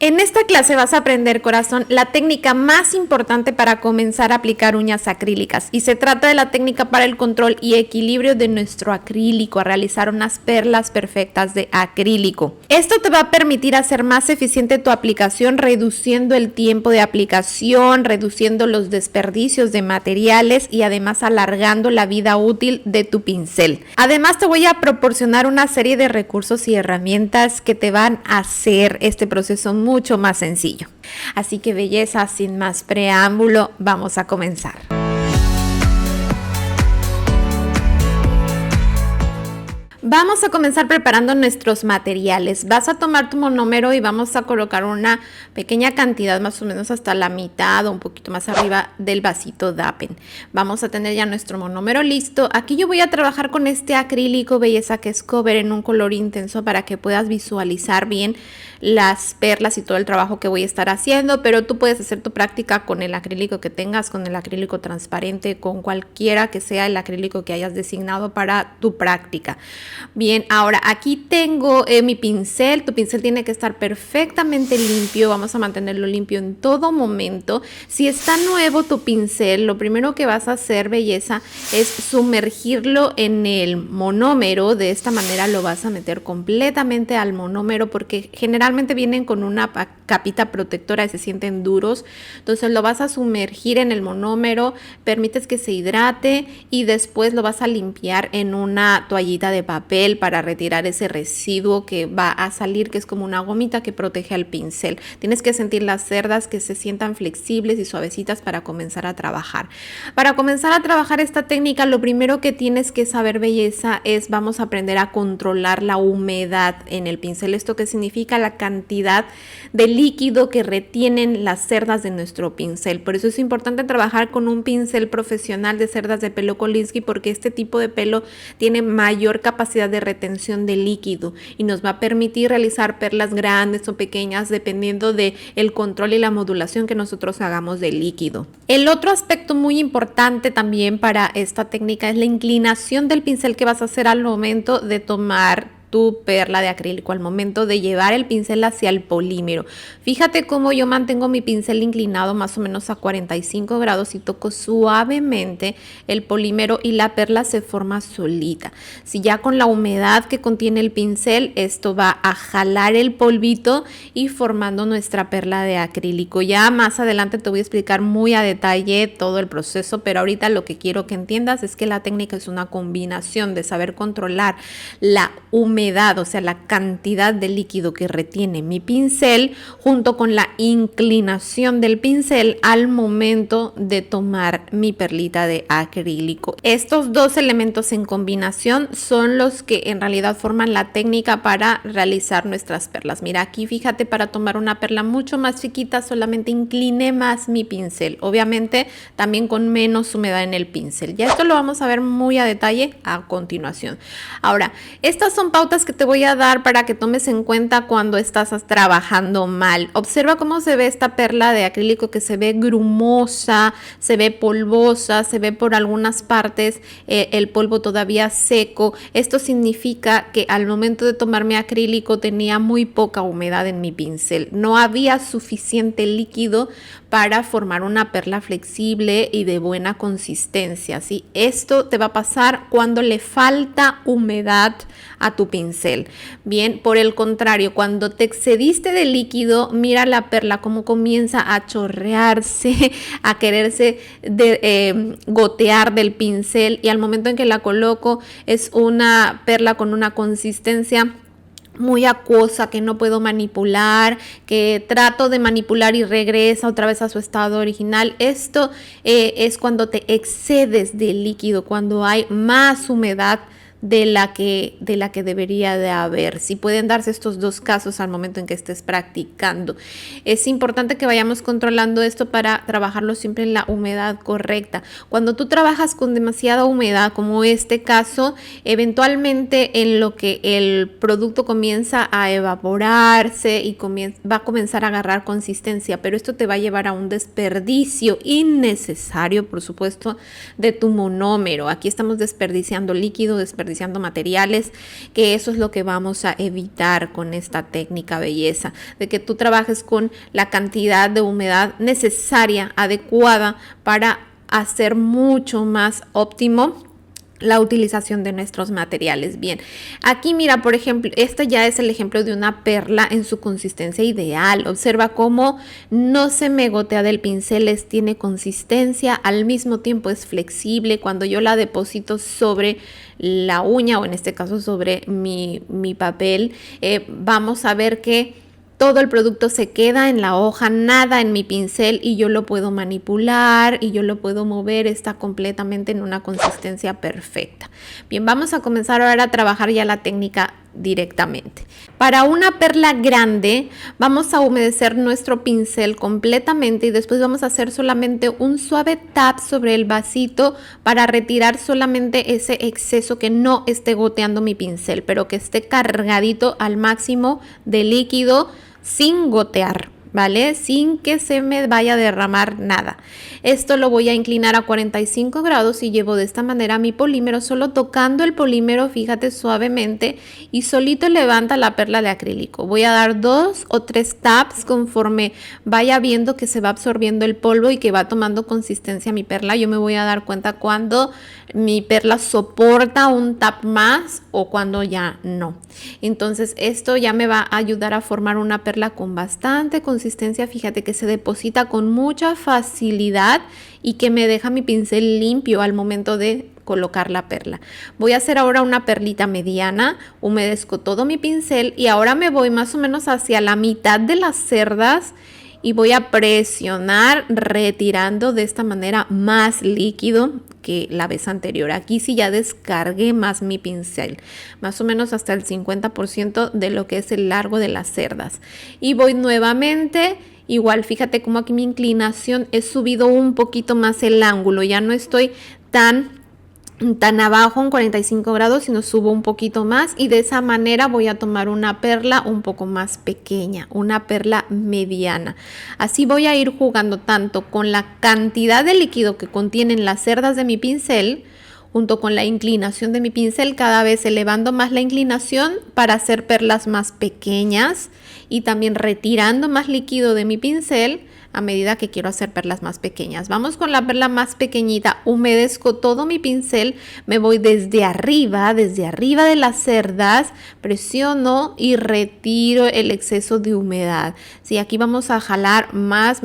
En esta clase vas a aprender, corazón, la técnica más importante para comenzar a aplicar uñas acrílicas, y se trata de la técnica para el control y equilibrio de nuestro acrílico, a realizar unas perlas perfectas de acrílico. Esto te va a permitir hacer más eficiente tu aplicación, reduciendo el tiempo de aplicación, reduciendo los desperdicios de materiales y además alargando la vida útil de tu pincel. Además, te voy a proporcionar una serie de recursos y herramientas que te van a hacer este proceso mucho más sencillo. Así que, belleza, sin más preámbulo, vamos a comenzar. Vamos a comenzar preparando nuestros materiales. Vas a tomar tu monómero y vamos a colocar una pequeña cantidad, más o menos hasta la mitad o un poquito más arriba del vasito Dappen. Vamos a tener ya nuestro monómero listo. Aquí yo voy a trabajar con este acrílico, belleza, que es cover, en un color intenso para que puedas visualizar bien las perlas y todo el trabajo que voy a estar haciendo, pero tú puedes hacer tu práctica con el acrílico que tengas, con el acrílico transparente, con cualquiera que sea el acrílico que hayas designado para tu práctica. Bien, ahora aquí tengo mi pincel. Tu pincel tiene que estar perfectamente limpio. Vamos a mantenerlo limpio en todo momento. Si está nuevo tu pincel, lo primero que vas a hacer, belleza, es sumergirlo en el monómero. De esta manera lo vas a meter completamente al monómero, porque generalmente vienen con una capita protectora y se sienten duros. Entonces lo vas a sumergir en el monómero, permites que se hidrate y después lo vas a limpiar en una toallita de papel para retirar ese residuo que va a salir, que es como una gomita que protege al pincel. Tienes que sentir las cerdas que se sientan flexibles y suavecitas para comenzar a trabajar. Para comenzar a trabajar esta técnica, lo primero que tienes que saber, belleza, es vamos a aprender a controlar la humedad en el pincel. ¿Esto qué significa? La cantidad de líquido que retienen las cerdas de nuestro pincel. Por eso es importante trabajar con un pincel profesional de cerdas de pelo Kolinsky, porque este tipo de pelo tiene mayor capacidad de retención de líquido y nos va a permitir realizar perlas grandes o pequeñas dependiendo de el control y la modulación que nosotros hagamos del líquido. El otro aspecto muy importante también para esta técnica es la inclinación del pincel que vas a hacer al momento de tomar tu perla de acrílico, al momento de llevar el pincel hacia el polímero. Fíjate cómo yo mantengo mi pincel inclinado más o menos a 45 grados y toco suavemente el polímero y la perla se forma solita. Si ya con la humedad que contiene el pincel, esto va a jalar el polvito y formando nuestra perla de acrílico. Ya más adelante te voy a explicar muy a detalle todo el proceso, pero ahorita lo que quiero que entiendas es que la técnica es una combinación de saber controlar la humedad, o sea, la cantidad de líquido que retiene mi pincel, junto con la inclinación del pincel al momento de tomar mi perlita de acrílico. Estos dos elementos en combinación son los que en realidad forman la técnica para realizar nuestras perlas. Mira, aquí fíjate, para tomar una perla mucho más chiquita solamente incliné más mi pincel, obviamente también con menos humedad en el pincel. Ya esto lo vamos a ver muy a detalle a continuación. Ahora, estas son pautas que te voy a dar para que tomes en cuenta cuando estás trabajando mal. Observa cómo se ve esta perla de acrílico, que se ve grumosa, se ve polvosa, se ve por algunas partes el polvo todavía seco. Esto significa que al momento de tomar mi acrílico tenía muy poca humedad en mi pincel. No había suficiente líquido para formar una perla flexible y de buena consistencia, ¿sí? Esto te va a pasar cuando le falta humedad a tu pincel. Bien, por el contrario, cuando te excediste de líquido, mira la perla cómo comienza a chorrearse, a quererse gotear del pincel, y al momento en que la coloco es una perla con una consistencia muy acuosa que no puedo manipular, que trato de manipular y regresa otra vez a su estado original. Esto es cuando te excedes de líquido, cuando hay más humedad de la que debería de haber. Si pueden darse estos dos casos al momento en que estés practicando. Es importante que vayamos controlando esto para trabajarlo siempre en la humedad correcta. Cuando tú trabajas con demasiada humedad, como este caso, eventualmente en lo que el producto comienza a evaporarse y va a comenzar a agarrar consistencia, pero esto te va a llevar a un desperdicio innecesario, por supuesto, de tu monómero. Aquí estamos desperdiciando líquido, desperdiciando desperdiciando materiales, que eso es lo que vamos a evitar con esta técnica belleza, de que tú trabajes con la cantidad de humedad necesaria, adecuada para hacer mucho más óptimo la utilización de nuestros materiales. Bien, aquí mira, por ejemplo, este ya es el ejemplo de una perla en su consistencia ideal. Observa cómo no se me gotea del pincel, tiene consistencia, al mismo tiempo es flexible. Cuando yo la deposito sobre la uña, o en este caso sobre mi papel, vamos a ver que todo el producto se queda en la hoja, nada en mi pincel, y yo lo puedo manipular y yo lo puedo mover, está completamente en una consistencia perfecta. Bien, vamos a comenzar ahora a trabajar ya la técnica directamente. Para una perla grande vamos a humedecer nuestro pincel completamente y después vamos a hacer solamente un suave tap sobre el vasito para retirar solamente ese exceso que no esté goteando mi pincel, pero que esté cargadito al máximo de líquido sin gotear, ¿vale? Sin que se me vaya a derramar nada. Esto lo voy a inclinar a 45 grados y llevo de esta manera mi polímero, solo tocando el polímero, fíjate, suavemente, y solito levanta la perla de acrílico. Voy a dar 2 o 3 taps conforme vaya viendo que se va absorbiendo el polvo y que va tomando consistencia mi perla. Yo me voy a dar cuenta cuando mi perla soporta un tap más o cuando ya no. Entonces esto ya me va a ayudar a formar una perla con bastante consistencia. Fíjate que se deposita con mucha facilidad y que me deja mi pincel limpio al momento de colocar la perla. Voy a hacer ahora una perlita mediana, humedezco todo mi pincel y ahora me voy más o menos hacia la mitad de las cerdas y voy a presionar retirando de esta manera más líquido que la vez anterior. Aquí sí ya descargué más mi pincel, más o menos hasta el 50% de lo que es el largo de las cerdas. Y voy nuevamente, igual fíjate cómo aquí mi inclinación he subido un poquito más el ángulo, ya no estoy tan abajo en 45 grados, sino subo un poquito más y de esa manera voy a tomar una perla un poco más pequeña, una perla mediana. Así voy a ir jugando tanto con la cantidad de líquido que contienen las cerdas de mi pincel, junto con la inclinación de mi pincel, cada vez elevando más la inclinación para hacer perlas más pequeñas y también retirando más líquido de mi pincel a medida que quiero hacer perlas más pequeñas. Vamos con la perla más pequeñita, humedezco todo mi pincel, me voy desde arriba de las cerdas, presiono y retiro el exceso de humedad. Sí, aquí vamos a jalar más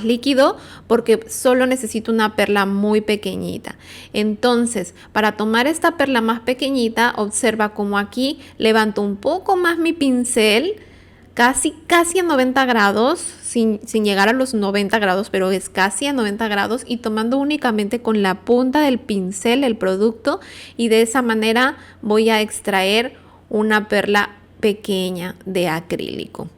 líquido porque solo necesito una perla muy pequeñita. Entonces, para tomar esta perla más pequeñita, observa como aquí levanto un poco más mi pincel, casi a 90 grados, sin llegar a los 90 grados, pero es casi a 90 grados y tomando únicamente con la punta del pincel el producto, y de esa manera voy a extraer una perla pequeña de acrílico.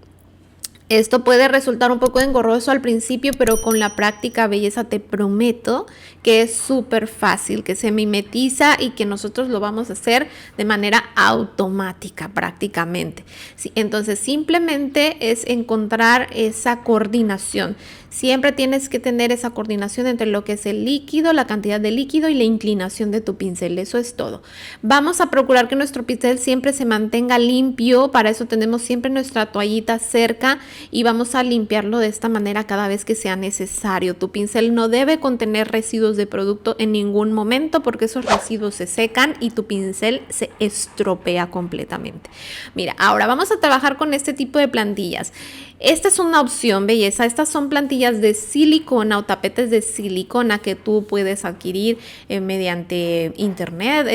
Esto puede resultar un poco engorroso al principio, pero con la práctica, belleza, te prometo que es súper fácil, que se mimetiza y que nosotros lo vamos a hacer de manera automática prácticamente. Sí, entonces simplemente es encontrar esa coordinación. Siempre tienes que tener esa coordinación entre lo que es el líquido, la cantidad de líquido y la inclinación de tu pincel. Eso es todo. Vamos a procurar que nuestro pincel siempre se mantenga limpio. Para eso tenemos siempre nuestra toallita cerca y vamos a limpiarlo de esta manera cada vez que sea necesario. Tu pincel no debe contener residuos de producto en ningún momento porque esos residuos se secan y tu pincel se estropea completamente. Mira, ahora vamos a trabajar con este tipo de plantillas. Esta es una opción, belleza. Estas son plantillas de silicona o tapetes de silicona que tú puedes adquirir mediante internet.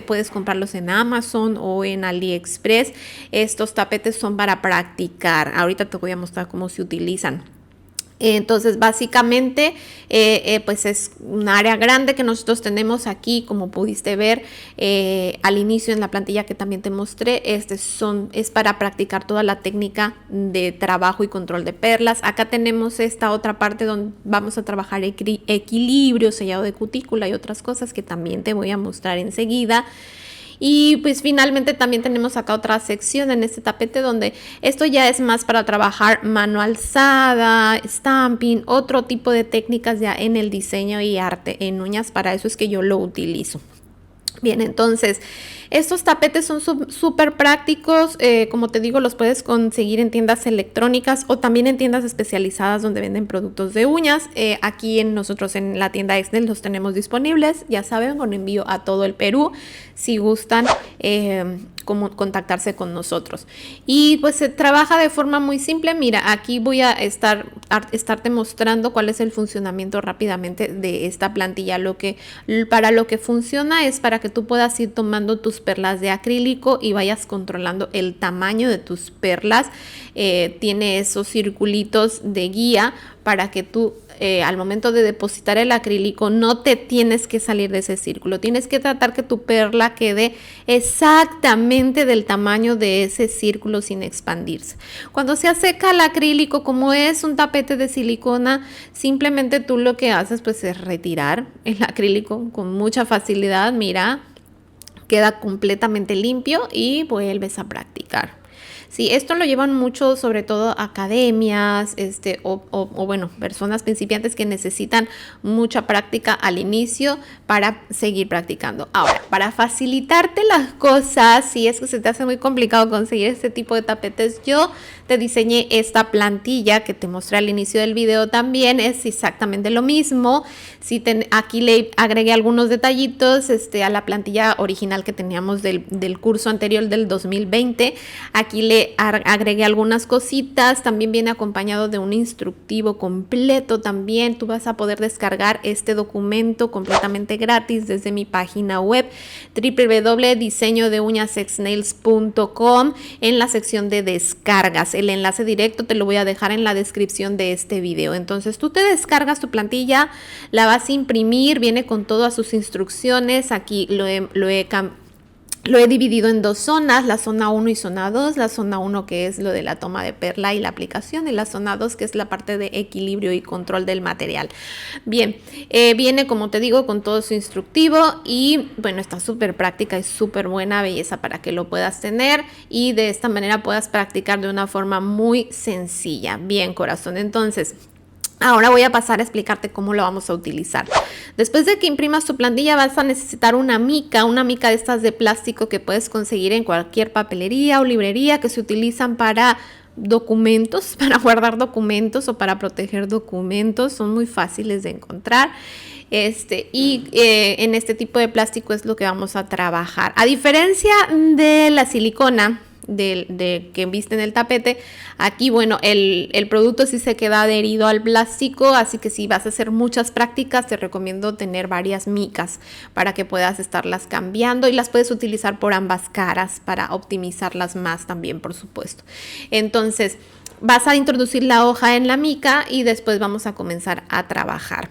Puedes comprarlos en Amazon o en AliExpress. Estos tapetes son para practicar. Ahorita te voy a mostrar cómo se utilizan. Entonces básicamente pues es un área grande que nosotros tenemos aquí, como pudiste ver al inicio en la plantilla que también te mostré. Es para practicar toda la técnica de trabajo y control de perlas. Acá tenemos esta otra parte donde vamos a trabajar equilibrio, sellado de cutícula y otras cosas que también te voy a mostrar enseguida. Y pues finalmente también tenemos acá otra sección en este tapete donde esto ya es más para trabajar mano alzada, stamping, otro tipo de técnicas ya en el diseño y arte en uñas. Para eso es que yo lo utilizo. Bien, entonces estos tapetes son súper prácticos, como te digo, los puedes conseguir en tiendas electrónicas o también en tiendas especializadas donde venden productos de uñas. Aquí nosotros en la tienda Exnel los tenemos disponibles, ya saben, con envío a todo el Perú, si gustan contactarse con nosotros. Y pues se trabaja de forma muy simple. Mira, aquí voy a estarte mostrando cuál es el funcionamiento rápidamente de esta plantilla. Para lo que funciona es para que tú puedas ir tomando tus perlas de acrílico y vayas controlando el tamaño de tus perlas. Tiene esos circulitos de guía para que tú al momento de depositar el acrílico no te tienes que salir de ese círculo, tienes que tratar que tu perla quede exactamente del tamaño de ese círculo sin expandirse. Cuando se seca el acrílico, como es un tapete de silicona, simplemente tú lo que haces pues es retirar el acrílico con mucha facilidad. Mira, queda completamente limpio y vuelves a practicar. Sí, esto lo llevan mucho, sobre todo academias, o bueno, personas principiantes que necesitan mucha práctica al inicio para seguir practicando. Ahora, para facilitarte las cosas, si es que se te hace muy complicado conseguir este tipo de tapetes, yo te diseñé esta plantilla que te mostré al inicio del video. También es exactamente lo mismo. Aquí le agregué algunos detallitos a la plantilla original que teníamos del curso anterior del 2020. Aquí le agregué algunas cositas. También viene acompañado de un instructivo completo. También tú vas a poder descargar este documento completamente gratis desde mi página web www.diseñodeuñasexnails.com en la sección de descargas. El enlace directo te lo voy a dejar en la descripción de este video. Entonces tú te descargas tu plantilla, la vas a imprimir, viene con todas sus instrucciones. Aquí lo he dividido en dos zonas, la zona 1 y zona 2, la zona 1 que es lo de la toma de perla y la aplicación, y la zona 2 que es la parte de equilibrio y control del material. Bien, viene, como te digo, con todo su instructivo y bueno, está súper práctica y súper buena belleza para que lo puedas tener y de esta manera puedas practicar de una forma muy sencilla. Bien, corazón, entonces ahora voy a pasar a explicarte cómo lo vamos a utilizar. Después de que imprimas tu plantilla vas a necesitar una mica de estas de plástico que puedes conseguir en cualquier papelería o librería, que se utilizan para documentos, para guardar documentos o para proteger documentos. Son muy fáciles de encontrar. En este tipo de plástico es lo que vamos a trabajar. A diferencia de la silicona, de que viste en el tapete, aquí bueno, el producto sí se queda adherido al plástico, así que si vas a hacer muchas prácticas te recomiendo tener varias micas para que puedas estarlas cambiando y las puedes utilizar por ambas caras para optimizarlas más también, por supuesto. Entonces vas a introducir la hoja en la mica y después vamos a comenzar a trabajar.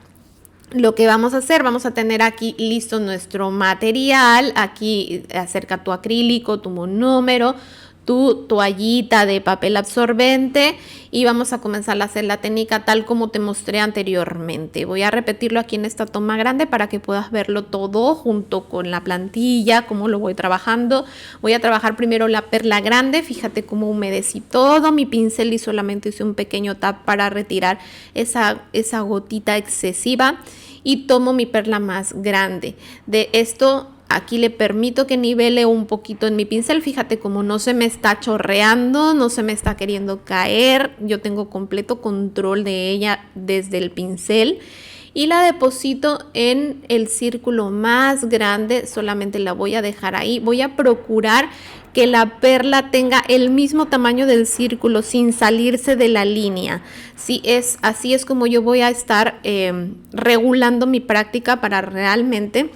Lo que vamos a hacer, vamos a tener aquí listo nuestro material. Aquí acerca tu acrílico, tu monómero, tu toallita de papel absorbente y vamos a comenzar a hacer la técnica tal como te mostré anteriormente. Voy a repetirlo aquí en esta toma grande para que puedas verlo todo junto con la plantilla, cómo lo voy trabajando. Voy a trabajar primero la perla grande. Fíjate cómo humedecí todo mi pincel y solamente hice un pequeño tap para retirar esa gotita excesiva y tomo mi perla más grande. De esto aquí le permito que nivele un poquito en mi pincel. Fíjate cómo no se me está chorreando, no se me está queriendo caer. Yo tengo completo control de ella desde el pincel. Y la deposito en el círculo más grande. Solamente la voy a dejar ahí. Voy a procurar que la perla tenga el mismo tamaño del círculo sin salirse de la línea. Así es como yo voy a estar regulando mi práctica para realmente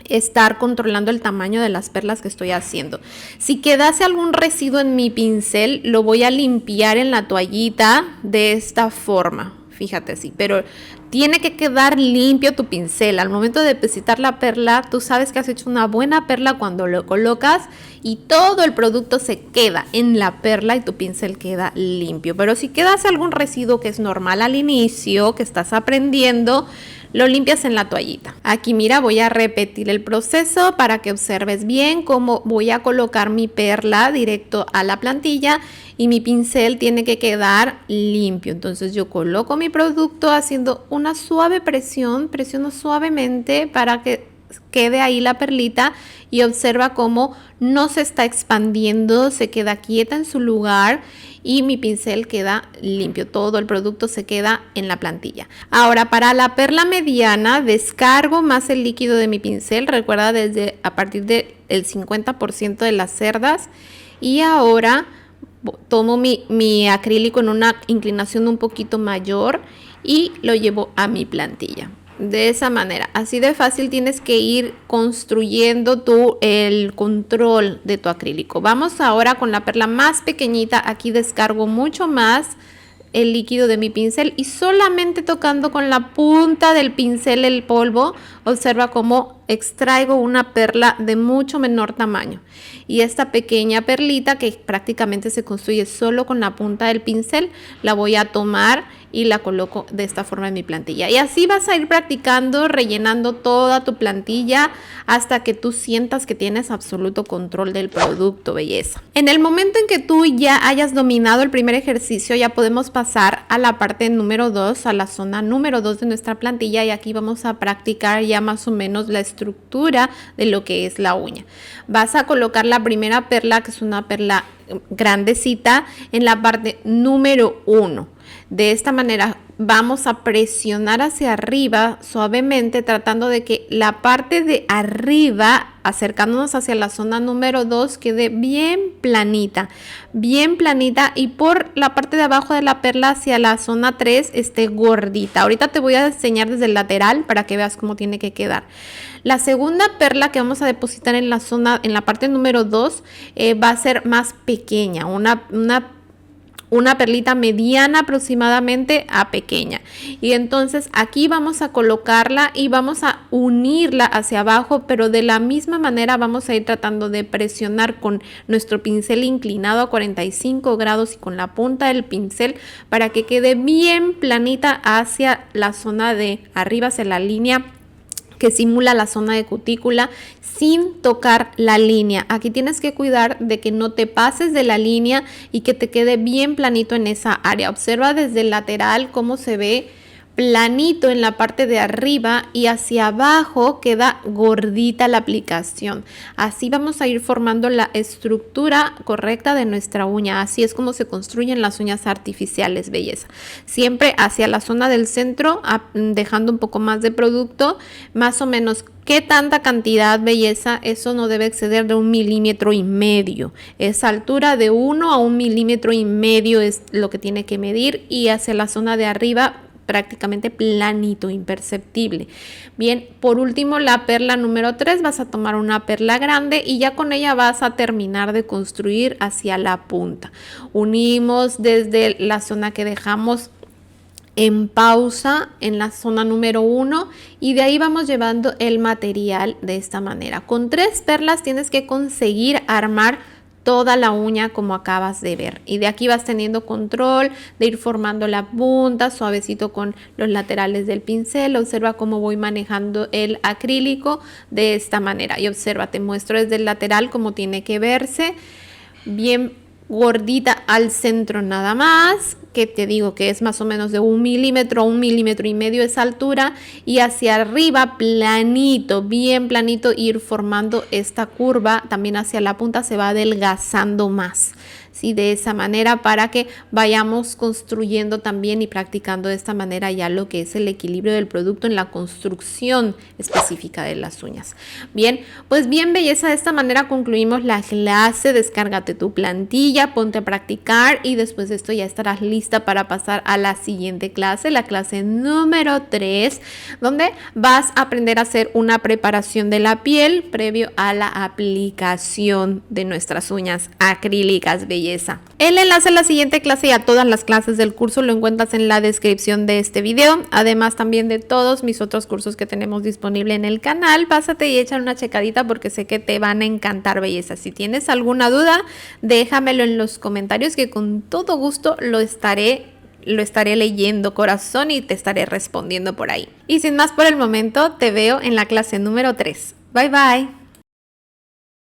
estar controlando el tamaño de las perlas que estoy haciendo. Si quedase algún residuo en mi pincel, lo voy a limpiar en la toallita de esta forma. Fíjate, sí, pero tiene que quedar limpio tu pincel. Al momento de depositar la perla, tú sabes que has hecho una buena perla cuando lo colocas y todo el producto se queda en la perla y tu pincel queda limpio. Pero si quedase algún residuo, que es normal al inicio, que estás aprendiendo, lo limpias en la toallita. Aquí mira, voy a repetir el proceso para que observes bien cómo voy a colocar mi perla directo a la plantilla y mi pincel tiene que quedar limpio. Entonces yo coloco mi producto haciendo una suave presión, presiono suavemente para que quede ahí la perlita y observa cómo no se está expandiendo, se queda quieta en su lugar y mi pincel queda limpio, todo el producto se queda en la plantilla. Ahora, para la perla mediana descargo más el líquido de mi pincel, recuerda a partir del 50% de las cerdas, y ahora tomo mi acrílico en una inclinación un poquito mayor y lo llevo a mi plantilla. De esa manera, así de fácil tienes que ir construyendo el control de tu acrílico. Vamos ahora con la perla más pequeñita. Aquí descargo mucho más el líquido de mi pincel y solamente tocando con la punta del pincel el polvo, observa cómo extraigo una perla de mucho menor tamaño. Y esta pequeña perlita, que prácticamente se construye solo con la punta del pincel, la voy a tomar y la coloco de esta forma en mi plantilla. Y así vas a ir practicando, rellenando toda tu plantilla hasta que tú sientas que tienes absoluto control del producto, belleza. En el momento en que tú ya hayas dominado el primer ejercicio, ya podemos pasar a la parte número 2, a la zona número 2 de nuestra plantilla, y aquí vamos a practicar ya más o menos la estructura de lo que es la uña. Vas a colocar la primera perla, que es una perla grandecita, en la parte número 1. De esta manera vamos a presionar hacia arriba suavemente, tratando de que la parte de arriba, acercándonos hacia la zona número 2, quede bien planita, y por la parte de abajo de la perla hacia la zona 3 esté gordita. Ahorita te voy a enseñar desde el lateral para que veas cómo tiene que quedar. La segunda perla que vamos a depositar en la parte número 2 va a ser más pequeña, una perlita mediana aproximadamente a pequeña, y entonces aquí vamos a colocarla y vamos a unirla hacia abajo, pero de la misma manera vamos a ir tratando de presionar con nuestro pincel inclinado a 45 grados y con la punta del pincel para que quede bien planita hacia la zona de arriba, hacia la línea que simula la zona de cutícula, sin tocar la línea. Aquí tienes que cuidar de que no te pases de la línea y que te quede bien planito en esa área. Observa desde el lateral cómo se ve planito en la parte de arriba y hacia abajo queda gordita la aplicación. Así vamos a ir formando la estructura correcta de nuestra uña. Así es como se construyen las uñas artificiales, belleza. Siempre hacia la zona del centro, dejando un poco más de producto, más o menos. ¿Qué tanta cantidad, belleza? Eso no debe exceder de 1,5 milímetros. Esa altura de 1 a 1,5 milímetros es lo que tiene que medir, y hacia la zona de arriba prácticamente planito, imperceptible. Bien, por último, la perla número 3, vas a tomar una perla grande y ya con ella vas a terminar de construir hacia la punta. Unimos desde la zona que dejamos en pausa en la zona número 1 y de ahí vamos llevando el material de esta manera. Con 3 perlas tienes que conseguir armar toda la uña como acabas de ver, y de aquí vas teniendo control de ir formando la punta suavecito con los laterales del pincel. Observa cómo voy manejando el acrílico de esta manera, y observa, te muestro desde el lateral cómo tiene que verse bien gordita al centro nada más, que te digo que es más o menos de 1 milímetro, 1,5 milímetros esa altura, y hacia arriba planito, bien planito, ir formando esta curva. También hacia la punta se va adelgazando más, ¿sí? De esa manera, para que vayamos construyendo también y practicando de esta manera ya lo que es el equilibrio del producto en la construcción específica de las uñas. Bien, pues bien, belleza, de esta manera concluimos la clase. Descárgate tu plantilla, ponte a practicar y después de esto ya estarás lista para pasar a la siguiente clase, la clase número 3, donde vas a aprender a hacer una preparación de la piel previo a la aplicación de nuestras uñas acrílicas, belleza. El enlace a la siguiente clase y a todas las clases del curso lo encuentras en la descripción de este video, además también de todos mis otros cursos que tenemos disponible en el canal. Pásate y echa una checadita porque sé que te van a encantar, belleza. Si tienes alguna duda, déjamelo en los comentarios, que con todo gusto lo estaré leyendo, corazón, y te estaré respondiendo por ahí. Y sin más por el momento, te veo en la clase número 3. Bye bye.